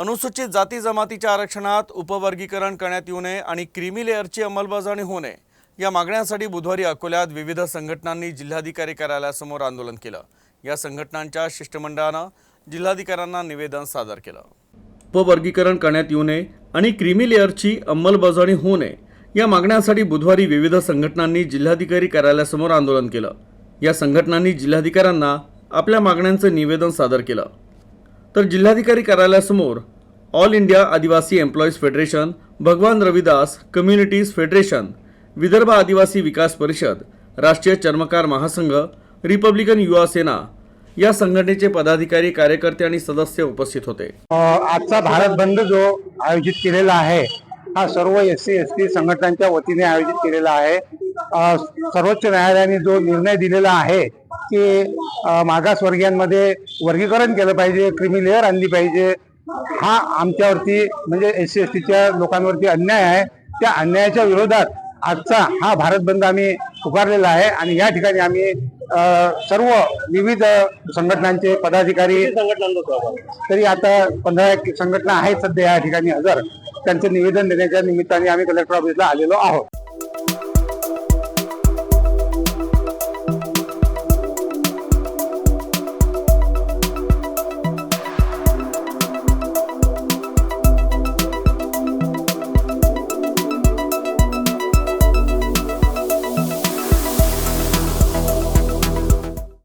अनुसूचित जाती जमातीच्या आरक्षणात उपवर्गीकरण करण्यात येऊ नये आणि क्रीमी लेअरची अंमलबजावणी होऊ नये या मागण्यांसाठी बुधवारी अकोल्यात विविध संघटनांनी जिल्हाधिकारी कार्यालयासमोर आंदोलन केलं। या संघटनांच्या शिष्टमंडळानं जिल्हाधिकाऱ्यांना निवेदन सादर केलं। उपवर्गीकरण करण्यात येऊ नये आणि क्रीमी लेअरची अंमलबजावणी होऊ नये या मागण्यांसाठी बुधवारी विविध संघटनांनी जिल्हाधिकारी कार्यालयासमोर आंदोलन केलं। या संघटनांनी जिल्हाधिकाऱ्यांना आपल्या मागण्यांचं निवेदन सादर केलं। तर जिल्हाधिकारी कार्यालयासमोर ऑल इंडिया आदिवासी एम्प्लॉईज फेडरेशन, भगवान रविदास कम्युनिटीज फेडरेशन, विदर्भ आदिवासी विकास परिषद, राष्ट्रीय चर्मकार महासंघ, रिपब्लिकन युवा सेना या संघटनेचे पदाधिकारी, कार्यकर्ते आणि सदस्य उपस्थित होते। आजचा भारत बंद जो आयोजित केलेला आहे हा सर्व एससी एसटी संघटनांच्या वतीने आयोजित केलेला आहे। सर्वोच्च न्यायालयाने जो निर्णय दिलेला आहे की मागासवर्गीयांमध्ये वर्गीकरण केलं पाहिजे, क्रीमी लेअर आणली पाहिजे, हा आमच्यावरती म्हणजे एससी एसटीच्या लोकांवरती अन्याय आहे। त्या अन्यायाच्या विरोधात आजचा हा भारत बंद आम्ही पुकारलेला आहे आणि या ठिकाणी आम्ही सर्व विविध संघटनांचे पदाधिकारी, तरी आता 15 संघटना आहेत सध्या या ठिकाणी हजर, त्यांचे निवेदन देण्याच्या निमित्ताने आम्ही कलेक्टर ऑफिसला आलेलो आहोत।